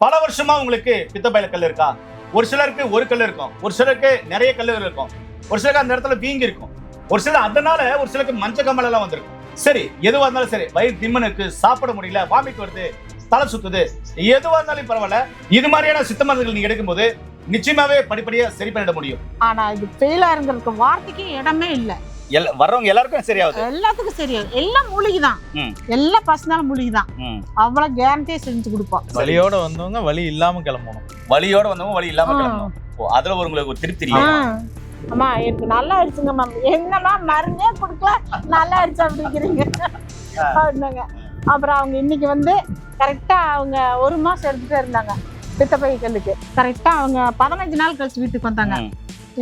பல வருஷமா உங்களுக்கு பித்தப்பையில கல் இருக்கா? ஒரு சிலருக்கு ஒரு கல் இருக்கும், ஒரு சிலருக்கு நிறைய கல்லுகள் இருக்கும், ஒரு சிலருக்கு அந்த இடத்துல வீங்கி இருக்கும், ஒரு சிலர் அதனால ஒரு சிலருக்கு மஞ்சள் கம்மல் எல்லாம் வந்திருக்கும். சரி, எதுவா இருந்தாலும் சரி, வயிறு திம்மனுக்கு, சாப்பிட முடியல, வாமிட் வருது, தலை சுத்துது, எதுவா இருந்தாலும் பரவாயில்ல, இது மாதிரியான சித்த மருந்துகள் நீங்க எடுக்கும்போது நிச்சயமாவே படிப்படியா சரி பண்ணிட முடியும். ஆனா இது ஃபெயிலாருங்கிறதுக்கு வார்த்தைக்கு இடமே இல்ல. வர்றவங்க எல்லாருக்கும் சரியாகுது, எல்லாத்துக்கும் சரியாகும். எல்லாம் மூலிகை தான், எல்லாம் பர்சனல் மூலிகை தான். அவ்வளவு கேரண்டியா செஞ்சு கொடுப்போம். வலியோட வந்தவங்க வலி இல்லாம கிளம்பணும், வலியோட வந்தவங்க வலி இல்லாம கிளம்பணும். அதுல உங்களுக்கு ஒரு திருப்தி இல்லையா? அம்மா எனக்கு நல்லா ஆயிடுச்சுங்க மேம், என்னமா மருந்தே கொடுக்கல நல்லா ஆயிடுச்சு அப்படிங்கிறீங்க. அப்புறம் அவங்க இன்னைக்கு வந்து கரெக்டா அவங்க 1 மாசம் எடுத்துட்டே இருந்தாங்க பித்தப்பை கல்லுக்கு. கரெக்டா அவங்க 15 நாள் கழிச்சு வீட்டுக்கு வந்தாங்க.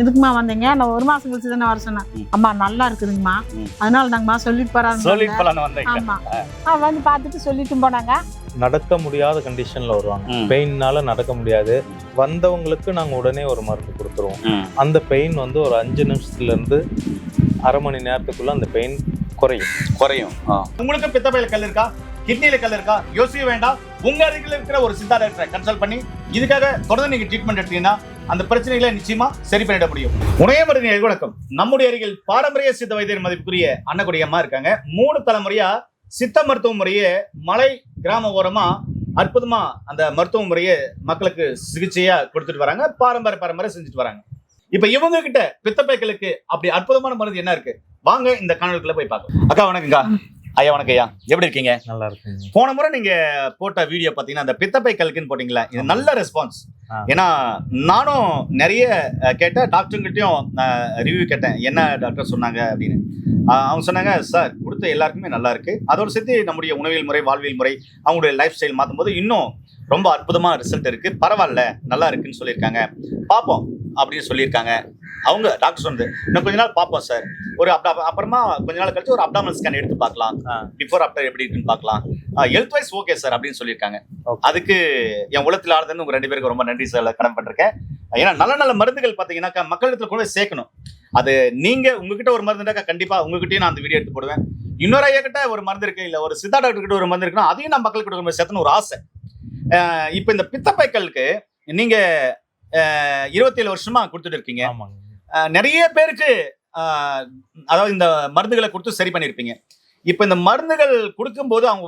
எதுக்குமா வந்தீங்க? நான் 1 மாசம் கழிச்சு தானே வர சொன்னேன். அம்மா நல்லா இருக்குதுங்கம்மா, அதனால நாங்கம்மா சொல்லிட்டு போறாங்க. ஆமா, வந்து பார்த்துட்டு சொல்லிட்டு போனாங்க. நடக்க முடியாத கண்டிஷன்ல வருவாங்க, பெயின்னால நடக்க முடியாது. வந்தவங்களுக்கு நாங்க உடனே ஒரு மருந்து கொடுத்துருவோம். அந்த பெயின் வந்து ஒரு 5 நிமிஷத்துல இருந்து அரை மணி நேரத்துக்குள்ள அந்த பெயின் குறையும். உங்களுக்கு பித்தப்பையில கல் இருக்கா, கிட்னில கல் இருக்கா, யோசிக்க வேண்டாம். உங்க அருகில் இருக்கிற ஒரு சித்தா டாக்டரை கன்சல்ட் பண்ணி இதுக்காக தொடர்ந்து நீங்க ட்ரீட்மெண்ட் எடுத்தீங்கன்னா அந்த பிரச்சனைகளை நிச்சயமா சரி பண்ணிட முடியும். உணயமருதி வணக்கம். நம்முடைய அருகில் பாரம்பரிய சித்த வைத்தியர் மதிப்புக்குரிய அன்னக்குடி அம்மா இருக்காங்க. 3 தலைமுறையா சித்த மருத்துவ முறையை மலை கிராம ஓரமா அற்புதமா அந்த மருத்துவ முறையை மக்களுக்கு சிகிச்சையா கொடுத்துட்டு வராங்க, பாரம்பரிய செஞ்சுட்டு வராங்க. இப்ப இவங்க கிட்ட பித்தப்பைகளுக்கு அப்படி அற்புதமான மருந்து என்ன இருக்கு, வாங்க இந்த காணொலிக்குள்ள போய் பார்க்கலாம். அக்கா வணக்கம்க்கா. ஐயா வணக்கம் ஐயா, எப்படி இருக்கீங்க? நல்லா இருக்குங்க. போன முறை நீங்க போட்ட வீடியோ பாத்தீங்கன்னா அந்த பித்தப்பை கல்லுக்குன்னு போட்டீங்களா, இது நல்ல ரெஸ்பான்ஸ். ஏன்னா நானும் நிறைய கேட்டேன், டாக்டர்கிட்டையும் ரிவ்யூ கேட்டேன், என்ன டாக்டர் சொன்னாங்க அப்படின்னு. அவங்க சொன்னாங்க, சார் கொடுத்த எல்லாருக்குமே நல்லா இருக்கு, அதோட சேர்த்து நம்முடைய உணவியல் முறை, வாழ்வியல் முறை, அவங்களுடைய லைஃப் ஸ்டைல் மாற்றும் போது இன்னும் ரொம்ப அற்புதமான ரிசல்ட் இருக்கு, பரவாயில்ல நல்லா இருக்குன்னு சொல்லியிருக்காங்க, பார்ப்போம் அப்படின்னு சொல்லியிருக்காங்க. அவங்க டாக்டர் சொன்னது இன்னும் கொஞ்ச நாள் பார்ப்போம் சார், ஒரு அப்புறமா கொஞ்ச நாள் கழிச்சு ஒரு அப்டாமினல் ஸ்கேன் எடுத்து பார்க்கலாம், பிஃபோர் ஆஃப்டர் எப்படி இருக்குன்னு பார்க்கலாம், ஹெல்த் வைஸ் ஓகே சார் அப்படின்னு சொல்லியிருக்காங்க. அதுக்கு என் உலகத்தில் ஆடுதுன்னு உங்க 2 பேருக்கு ரொம்ப நன்றி சார் கடன்பட்டிருக்கேன். ஏன்னா நல்ல நல்ல மருந்துகள் பார்த்தீங்கன்னாக்கா மக்களிடத்துல கூட சேர்க்கணும். அது நீங்க உங்ககிட்ட ஒரு மருந்துனாக்கா கண்டிப்பா உங்ககிட்டயும் நான் அந்த வீடியோ எடுத்து போடுவேன். இன்னொரு ஐயா கிட்ட ஒரு மருந்து இருக்கு, இல்ல ஒரு சித்தா டாக்டர் கிட்ட ஒரு மருந்து இருக்குன்னா அதையும் நான் மக்களுக்கு கொடுக்க சேர்த்தணும் ஒரு ஆசை. இப்ப இந்த பித்தப்பைகளுக்கு நீங்க 27 வருஷமா கொடுத்துட்டு இருக்கீங்க. நிறைய பேருக்கு அதாவது இந்த மருந்துகளை கொடுத்து சரி பண்ணிருப்பீங்க. இப்ப இந்த மருந்துகள் கொடுக்கும் போது அவங்க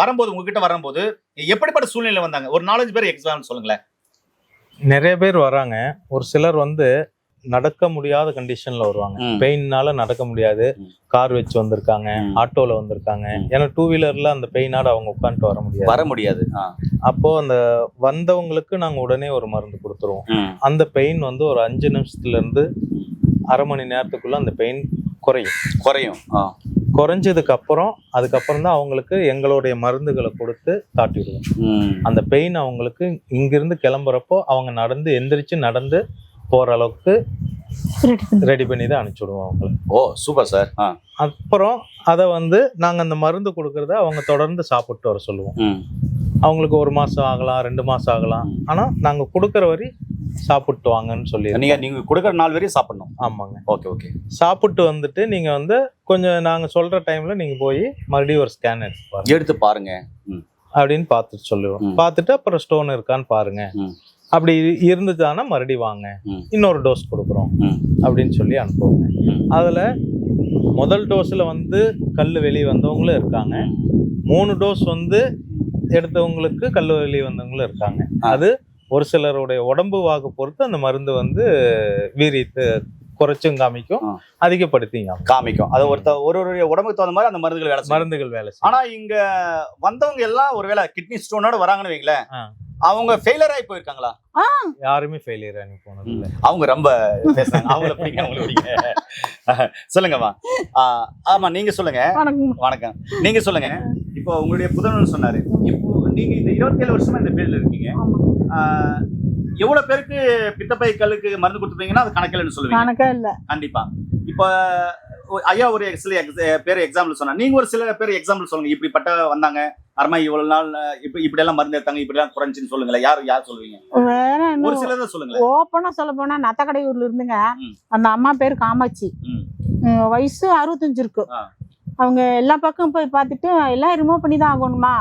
வரும்போது உங்ககிட்ட வரும்போது எப்படிப்பட்ட சூழ்நிலை வந்தாங்க, ஒரு 4-5 பேர் எக்ஸாம்பிள் சொல்லுங்களேன். நிறைய பேர் வராங்க. ஒரு சிலர் வந்து நடக்க முடியாத கண்டிஷன்ல வருவாங்க, பெயின்னால நடக்க முடியாது, கார் வச்சு வந்திருக்காங்க, ஆட்டோல வந்திருக்காங்க. ஏன்னா 2 வீலர்ல அந்த பெயினால அவங்க உட்காந்துட்டு வர முடியாது. அப்போ அந்த வந்தவங்களுக்கு நாங்க உடனே ஒரு மருந்து கொடுத்துருவோம். அந்த பெயின் வந்து ஒரு 5 நிமிஷத்துல இருந்து அரை மணி நேரத்துக்குள்ள அந்த பெயின் குறைஞ்சதுக்கு அதுக்கப்புறம் தான் அவங்களுக்கு எங்களுடைய மருந்துகளை கொடுத்து காட்டிடுவோம். அந்த பெயின் அவங்களுக்கு இங்கிருந்து கிளம்புறப்போ அவங்க எந்திரிச்சு நடந்து போற அளவுக்கு ரெடி பண்ணி தான் அனுப்பிச்சுடுவோம் அவங்களுக்கு. ஓ சூப்பர் சார். அப்புறம் அதை வந்து நாங்க அந்த மருந்து கொடுக்கறத அவங்க தொடர்ந்து சாப்பிட்டு வர சொல்லுவோம். அவங்களுக்கு 1 மாசம் ஆகலாம், 2 மாசம் ஆகலாம், ஆனா நாங்க கொடுக்கற வரை சாப்பிட்டு வாங்கன்னு சொல்லி. நீங்க கொடுக்கற நாள் வரையும் சாப்பிடணும். ஆமாங்க. ஓகே. சாப்பிட்டு வந்துட்டு நீங்க வந்து கொஞ்சம் நாங்க சொல்ற டைம்ல நீங்க போய் மறுபடியும் ஒரு ஸ்கேன் எடுத்து பாருங்க அப்படின்னு பார்த்துட்டு சொல்லுவோம். பார்த்துட்டு அப்புறம் ஸ்டோன் இருக்கான்னு பாருங்க, அப்படி இருந்துச்சானா மறுபடியும் வாங்க, இன்னொரு டோஸ் கொடுக்குறோம் அப்படின்னு சொல்லி அனுப்புவோங்க. அதுல முதல் டோஸ்ல வந்து கல் வெளியே வந்தவங்களும் இருக்காங்க, 3 டோஸ் வந்து எடுத்தவங்களுக்கு கல் வெளியே வந்தவங்களும் இருக்காங்க. அது ஒரு சிலருடைய உடம்பு வாக்கு பொறுத்து அந்த மருந்து வந்து வீரியத்தை குறைச்சும் காமிக்கும், அதிகப்படுத்தியும் காமிக்கும். அது ஒரு உடம்புக்கு தகுந்த மாதிரி அந்த மருந்துகள் வேலை. ஆனா இங்க வந்தவங்க எல்லாம் ஒருவேளை கிட்னி ஸ்டோனோட வராங்கன்னு வைங்களேன், அவங்க ஃபெயிலியர் ஆகி போயிருக்காங்களா? யாருமே ஃபெயிலியர் ஆகி போனது இல்லை. அவங்க ரொம்ப பேசுறாங்க, அவங்கள பிடிங்க. சொல்லுங்கம்மா. ஆமா நீங்க சொல்லுங்க. வணக்கம். நீங்க சொல்லுங்க. இப்போ உங்களுடைய புதல்வன் சொன்னாரு, இப்போ நீங்க இந்த 27 வருஷமா இந்த ஃபீல்ட்ல இருக்கீங்க, எவ்வளவு பேருக்கு பித்தப்பை கல்லுக்கு மருந்து கொடுத்துருப்பீங்கன்னா அது கணக்கில்னு சொல்லுவீங்க. கண்டிப்பா. இப்போ ஐயா ஒரு சில பேர் எக்ஸாம்பிள் சொன்னா, நீங்க ஒரு சில பேர் எக்ஸாம்பிள் சொல்லுங்க, இப்படிப்பட்ட வந்தாங்க, அருமா இவ்வளவு நாள் இப்படி எல்லாம் மருந்து எடுத்தாங்க, இப்படி எல்லாம் குறைஞ்சுன்னு சொல்லுங்களேன். யார் சொல்லுவீங்க? ஒரு சிலர் சொல்லுங்க. ஓப்பனா சொல்ல போனா நத்தக்கடையூர்ல இருந்துங்க, அந்த அம்மா பேரு காமாட்சி, வயசு 65 இருக்கு. அவங்க எல்லா பக்கம் போய் பார்த்துட்டு எல்லாம் ரிமூவ் பண்ணி தான் ஆகணுமா,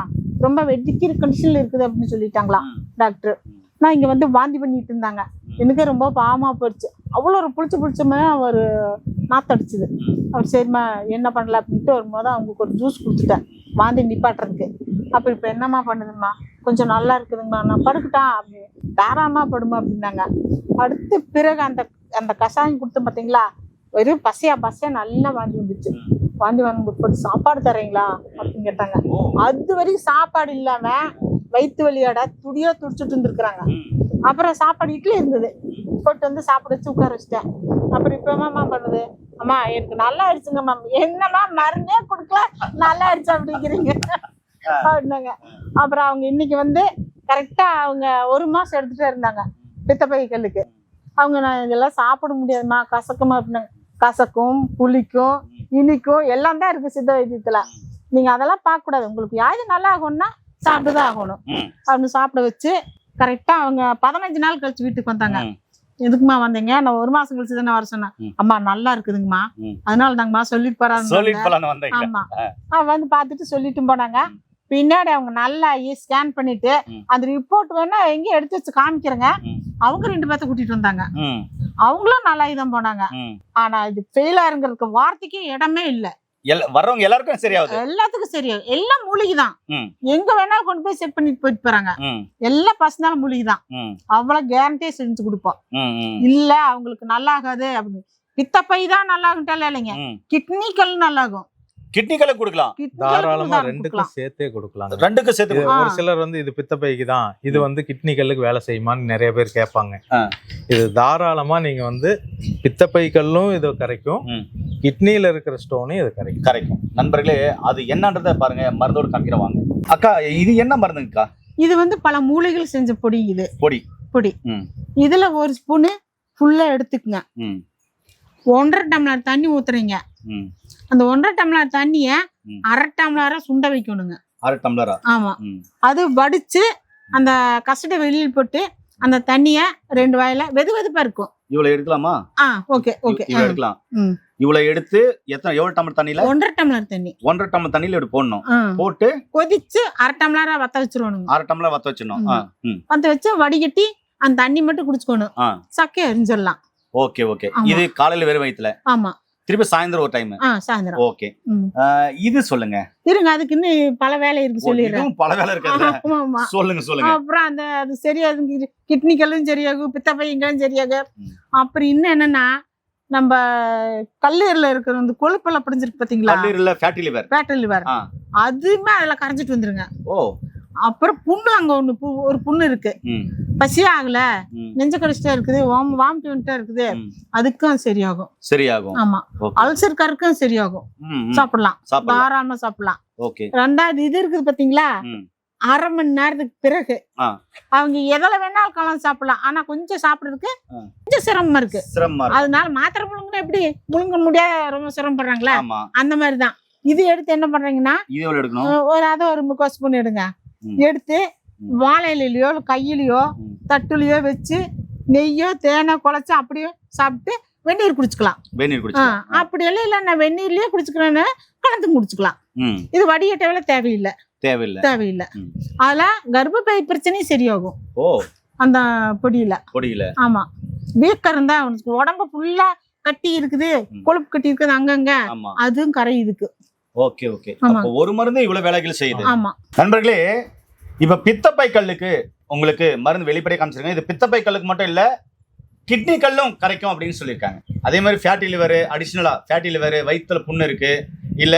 ரொம்ப வெட்டிக்கிற கண்டிஷன்ல இருக்குது அப்படின்னு சொல்லிட்டாங்களாம். டாக்டர். நான் இங்க வந்து வாந்தி பண்ணிட்டு இருந்தாங்க. எனக்கு ரொம்ப பாவமா போயிடுச்சு. அவ்வளோ ஒரு புளிச்சமே ஒரு நாத்தடிச்சுது. அவர் சரிம்மா என்ன பண்ணல அப்படின்ட்டு வரும்போது அவங்களுக்கு ஒரு ஜூஸ் கொடுத்துட்டேன் வாந்தி நிப்பாட்டுறதுக்கு. அப்போ இப்போ என்னம்மா பண்ணுதும்மா, கொஞ்சம் நல்லா இருக்குதுங்கம்மா, நான் படுக்கிட்டா அப்படி தாராளமா படுமா அப்படின்னாங்க. அடுத்து பிறகு அந்த அந்த கஷாயம் கொடுத்து பார்த்தீங்களா, வெறும் பசையா நல்லா வாந்தி வந்துச்சு. வாந்தி வந்து சாப்பாடு தரீங்களா அப்படின்னு கேட்டாங்க. அது வரைக்கும் சாப்பாடு இல்லாம வயிற்று வலியோட துடியோ துடிச்சுட்டு இருந்துருக்குறாங்க. அப்புறம் சாப்பாடு இட்லி இருந்தது, போட்டு வந்து சாப்பிட வச்சு உட்கார வச்சுட்டேன். அப்புறம் இப்போ அம்மா பண்ணுது, அம்மா எனக்கு நல்லா ஆயிடுச்சுங்க மேம். என்னம்மா மருந்தே கொடுக்கல நல்லா ஆயிடுச்சு அப்படிங்கிறீங்க அப்படின்னாங்க. அப்புறம் அவங்க இன்னைக்கு வந்து கரெக்டா அவங்க 1 மாசம் எடுத்துட்டே இருந்தாங்க பித்தப்பை கல்லுக்கு. அவங்க நான் இதெல்லாம் சாப்பிட முடியாதுமா கசக்குமா அப்படின்னாங்க. கசக்கும், புளிக்கும், இனிக்கும் எல்லாம் தான் இருக்கு சித்த வைத்தியத்துல. நீங்க அதெல்லாம் பார்க்க கூடாது, உங்களுக்கு யாரு நல்லா ஆகும்னா சாப்பிட்டுதான் ஆகணும் அப்படின்னு சாப்பிட வச்சு கரெக்டா அவங்க 15 நாள் கழிச்சு வீட்டுக்கு வந்தாங்க. எதுக்குமா வந்தீங்க? நான் 1 மாசம் கழிச்சு தானே வர சொன்னேன். அம்மா நல்லா இருக்குதுங்கம்மா, அதனால தாங்கம்மா சொல்லிட்டு போறாங்க. ஆமா, வந்து பாத்துட்டு சொல்லிட்டு போனாங்க. பின்னாடி அவங்க நல்லா ஸ்கேன் பண்ணிட்டு அந்த ரிப்போர்ட் வேணா எங்கேயும் எடுத்து வச்சு காமிக்கிறேங்க. அவங்க 2 பேர்த்த கூட்டிட்டு வந்தாங்க. அவங்களும் நல்லா இதான் போனாங்க. ஆனா இது ஃபெயிலாருங்கிறதுக்கு வார்த்தைக்கு இடமே இல்ல. வர்றவங்க எல்லாருக்கும் சரியாகுது, எல்லாத்துக்கும் சரியாகும். எல்லாம் மூலிகைதான், எங்க வேணாலும் கொண்டு போய் செட் பண்ணிட்டு போயிட்டு போறாங்க. எல்லாம் பர்சனல் மூலிகைதான், அவ்வளவு கேரண்டியே செஞ்சு கொடுப்போம். இல்ல அவங்களுக்கு நல்லா ஆகாது அப்படின்னு, பித்தப்பை தான் நல்லா ஆகுட்டால இல்லைங்க, கிட்னிக்கல் நல்லா ஆகும். கிட்னிகளை கொடுக்கலாம், தாராளமா 2க்கும் சேர்த்தே கொடுக்கலாம். 2க்கும் சேர்த்து. ஒரு சிலர் வந்து இது பித்தப்பைக்கு தான், இது வந்து கிட்னிகளுக்கு வேலை செய்யுமான்னு நிறைய பேர் கேட்பாங்க. இது தாராளமா நீங்க வந்து பித்தப்பைக்கல்லும் இது கரைக்கும், கிட்னில இருக்கிற ஸ்டோனும் இது கரைக்கும். நண்பர்களே, அது என்னன்றத பாருங்க, மருந்தோடு காமிக்கிறவாங்க. அக்கா, இது என்ன மருந்துங்கக்கா? இது வந்து பல மூலிகைகள் செஞ்ச பொடி. இது பொடி. இதுல 1 ஸ்பூனு ஃபுல்லா எடுத்துக்குங்க. 1.5 டம்ளர் தண்ணி ஊத்துறீங்க. அந்த 1.5 டம்ளர் தண்ணிய 1/2 டம்ளரா சுண்ட வைக்கணுங்க. 1/2 டம்ளரா? ஆமா. அது வடிச்சு அந்த கசடை வெளியில போட்டு அந்த தண்ணிய 2 வாயில வெதுவெதுப்பா இருக்கும். இவ்வளவு எடுக்கலாமா? ஓகே ஓகே, இவ்வளவு எடுக்கலாம். இவ்வளவு எடுத்து எவ்வளவு டம்ளர் தண்ணியில? 1.5 டம்ளர் தண்ணி. 1.5 டம்ளர் தண்ணியில எடுத்து போடணும். போட்டு கொதிச்சு 1/2 டம்ளரா வத்த வச்சிரணும். 1/2 டம்ளர் வத்த வச்சிரணும். வத்த வச்சு வடிகட்டி அந்த தண்ணி மட்டும் குடிச்சுக்கணும். சக்கை எரிஞ்சிடலாம். Okay okay. இது காலையில வெறும் வயித்துல? ஆமா. திருப்பி சாயந்தரம் ஒரு டைம்? சாயந்தரம். ஓகே. இது சொல்லுங்க. இருங்க, அதுக்கு இன்னும் பல வேலை இருக்கு, சொல்லிடுறேன். பல வேலை இருக்கு, சொல்லுங்க. அப்புறம் அது சரியாகும், கிட்னிகளும் சரியாகும், பித்தப்பைங்களும் சரியாகும். அப்புறம் இன்னும் என்னன்னா, நம்ம கல்லீரல இருக்கிற அந்த கொழுப்பெல்லாம் பிடிஞ்சிருக்கு பாத்தீங்களா, கல்லீரல்ல ஃபேட்டி லிவர், அதுமே அதுல கரைஞ்சிட்டு வந்துருங்க. ஓ. அப்புறம் புண்ணு, அங்க ஒரு புண்ணு இருக்கு, பசி ஆகல, நெஞ்ச கடிச்சிட்டா இருக்குது, வாமிட் வந்துட்டா இருக்குது, அதுக்கும் சரியாகும். ஆமா. அல்சர்காருக்கும் சரியாகும். சாப்பிடலாம், தாராளமா சாப்பிடலாம். ரெண்டாவது இது இருக்குது பாத்தீங்களா, 1/2 மணி நேரத்துக்கு பிறகு அவங்க எதில் வேணாலும் கலந்து சாப்பிடலாம். ஆனா கொஞ்சம் சாப்பிடறதுக்கு கொஞ்சம் சிரமமா இருக்கு. அதனால மாத்திரை முழுங்கினா எப்படி முழுங்க முடியாது, ரொம்ப சிரமப்படுறாங்களா, அந்த மாதிரிதான். இது எடுத்து என்ன பண்றீங்கன்னா, ஒரு 3/4 ஸ்பூன் எடுங்க. எடுத்து வாழையிலையோ கையிலையோ தட்டுலையோ வச்சு நெய்யோ தேனோ குழைச்சு அப்படியே சாப்பிட்டு வெந்நீர் குடிச்சுக்கலாம். அப்படி எல்லாம் இல்ல நான் வெந்நீர்லயே குடிச்சுக்கிறேன்னு கலந்து குடிச்சுக்கலாம். இது வடிகட்டவே தேவையில்லை. அதுல கர்ப்பப்பை பிரச்சனையும் சரியாகும் அந்த பொடியில. ஆமா. வீக்கம் இருந்தா உடம்பு ஃபுல்லா கட்டி இருக்குது, கொழுப்பு கட்டி இருக்குது அங்கங்க, அதுவும் கரையுதுக்கு. Okay okay. அப்ப ஒரு மருந்து இவ்வளவு வேலைகள் செய்யுது. ஆமா நண்பர்களே, இப்ப பித்தப்பை கல்லுக்கு உங்களுக்கு மருந்து வெளிப்படையா காமிச்சிருக்காங்க. இது பித்தப்பை கல்லுக்கு மட்டும் இல்ல, கிட்னி கல்லும் கரைக்கும் அப்படின்னு சொல்லியிருக்காங்க. அதே மாதிரி ஃபேட்டி லிவர், அடிஷனலா ஃபேட்டி லிவர், வயிற்றுல புண்ணு இருக்கு, இல்ல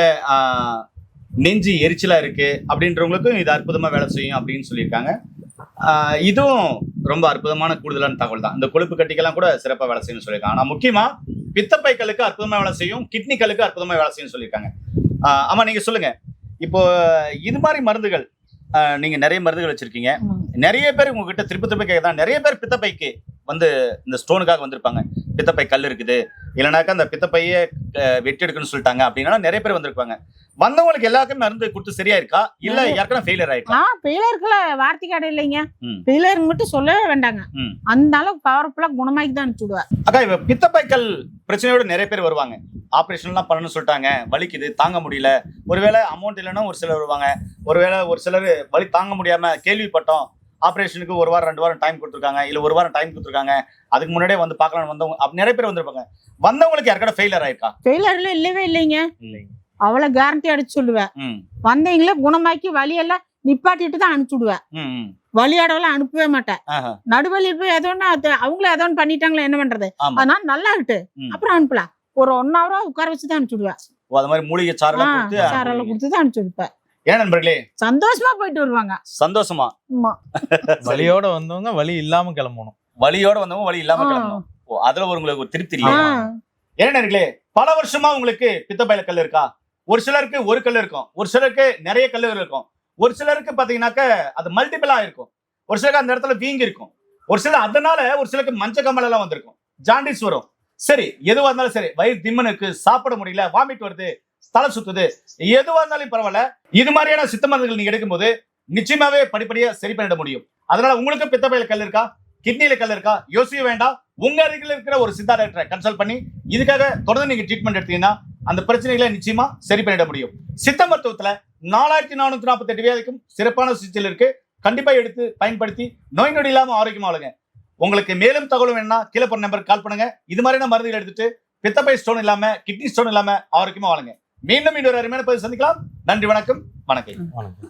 நெஞ்சு எரிச்சலா இருக்கு அப்படின்றவங்களுக்கும் இது அற்புதமா வேலை செய்யும் அப்படின்னு சொல்லியிருக்காங்க. இதுவும் ரொம்ப அற்புதமான கூடுதலான தகவல் தான். இந்த கொழுப்பு கட்டிக்கெல்லாம் கூட சிறப்பாக வேலை செய்யணும்னு சொல்லியிருக்காங்க. ஆனா முக்கியமா பித்தப்பை கல்லுக்கு அற்புதமா வேலை செய்யும், கிட்னி கல்லுக்கு அற்புதமா வேலை செய்யும் சொல்லியிருக்காங்க. ஆமா, நீங்க சொல்லுங்க. இப்போ இது மாதிரி மருந்துகள் நீங்க நிறைய மருந்துகள் வச்சிருக்கீங்க. நிறைய பேர் உங்ககிட்ட திருப்பி கேட்கதான், நிறைய பேர் பித்தப்பைக்கு வந்து இந்த ஸ்டோனுக்காக வந்திருப்பாங்க. பித்தப்பை கல் இருக்குது, இல்லைனாக்கா அந்த பித்தப்பையே வெட்டி எடுக்கணும்னு சொல்லிட்டாங்க அப்படின்னா நிறைய பேர் வந்திருப்பாங்க. வந்தவங்களுக்கு எல்லாருக்கும் மருந்து கொடுத்து சரியா இருக்கா, இல்ல யாருக்கா ஃபெயிலியர் ஆயிடுச்சா? ஃபெயிலியர்க்குள்ள வார்த்தை கடை இல்லைங்க, ஃபெயிலியர் மட்டும் சொல்லவே வேண்டாங்க. அந்த அளவுக்கு பவர்ஃபுல்லா குணமாக்கி தான் அனுப்பிச்சுடுவேன். அக்கா, இப்ப பித்தப்பை கல் பிரச்சனையோட நிறைய பேர் வருவாங்க. ஆப்ரேஷன்லாம் பண்ணணும்னு சொல்லிட்டாங்க, வலிக்குது, தாங்க முடியல. ஒருவேளை அமௌண்ட் இல்லைன்னா ஒரு சிலர் வருவாங்க, ஒருவேளை ஒரு சிலர் வலி தாங்க முடியாம கேள்விப்பட்டோம் ஆபரேஷனுக்கு 1 வாரம் 2 வாரம் டைம் கொடுத்துருக்காங்க, இல்ல 1 வாரம் டைம் கொடுத்துருக்காங்க, அதுக்கு முன்னாடியே வந்து பார்க்கலாம்னு வந்தவங்க நிறைய பேர் வந்திருப்பாங்க. வந்தவங்களுக்கு யாருக்கா ஃபெயிலியர் ஆயிருக்கா? ஃபெயிலியர்ல இல்லவே இல்லைங்க. இல்லைங்க. அவ்வளவு கேரண்டி அடிச்சு சொல்லுவேன். வந்தீங்களே குணமாக்கி வழியெல்லாம் நிப்பாட்டிட்டு தான் அனுப்பிச்சு விடுவேன். வழியாடவெல்லாம் அனுப்பவே மாட்டேன். நடுவழியில் போய் ஏதோ அவங்களே ஏதோ பண்ணிட்டாங்களா என்ன பண்றது, அதனால நல்லா இருக்கு அப்புறம் அனுப்பலாம். ஒரு 1 hour உட்கார வச்சுதான் அனுப்பிச்சு விடுவேன். அது மாதிரி மூலிகை சாரெல்லாம் கொடுத்து தான் அனுப்பிச்சு விடுப்பேன். ஏன் நண்பர்களே சந்தோஷமா போயிட்டு வருவாங்க. சந்தோஷமா வலியோட வந்தவங்க வலி இல்லாம கிளம்பணும், வலியோட வந்தவங்க வலி இல்லாம கிளம்பணும். அதுல உங்களுக்கு ஒரு திருப்தி இல்லையா? ஏன் நண்பர்களே, பல வருஷமா உங்களுக்கு பித்தப்பையில கல் இருக்கா? ஒரு சிலருக்கு ஒரு கல் இருக்கும், ஒரு சிலருக்கு நிறைய கல்லுகள் இருக்கும், ஒரு சிலருக்கு பாத்தீங்கன்னாக்க அது மல்டிபிளா இருக்கும், ஒரு சிலருக்கு அந்த இடத்துல வீங்கி இருக்கும், ஒரு சிலர் அதனால ஒரு சிலருக்கு மஞ்ச கம்மல் எல்லாம் வந்திருக்கும், ஜாண்டிஸ் வரும். சரி, எதுவா இருந்தாலும் சரி, வயிறு திம்மனுக்கு, சாப்பிட முடியல, வாமிட் வருது, தலை சுத்துது, எதுவா இருந்தாலும் பரவாயில்ல, இது மாதிரியான சித்த மருந்துகள் நீங்க எடுக்கும் போது நிச்சயமாவே படிப்படியா சரி பண்ணிட முடியும். அதனால உங்களுக்கு பித்தப்பையில கல் இருக்கா, கிட்னியில கல் இருக்கா, யோசிக்க வேண்டாம். உங்க அருகில் இருக்கிற ஒரு சித்தா டாக்டரை கன்சல்ட் பண்ணி இதுக்காக தொடர்ந்து நீங்க ட்ரீட்மெண்ட் எடுத்தீங்கன்னா அந்த பிரச்சனைகளை நிச்சயமா சரி பண்ணிட முடியும். சித்த மருத்துவத்துல 4448 வியாதிக்கும் சிறப்பான சிகிச்சை இருக்கு. கண்டிப்பா எடுத்து பயன்படுத்தி நோய் நொடி இல்லாம ஆரோக்கியமா வாழுங்க. உங்களுக்கு மேலும் தகவல் வேணும்னா கீழே போற நம்பருக்கு கால் பண்ணுங்க. இது மாதிரியான மருந்துகள் எடுத்துட்டு பித்தப்பை ஸ்டோன் இல்லாம, கிட்னி ஸ்டோன் இல்லாம ஆரோக்கியமா வாழுங்க. மீண்டும் இன்னொரு அருமையான பதிவு சந்திக்கலாம். நன்றி, வணக்கம். வணக்கம்.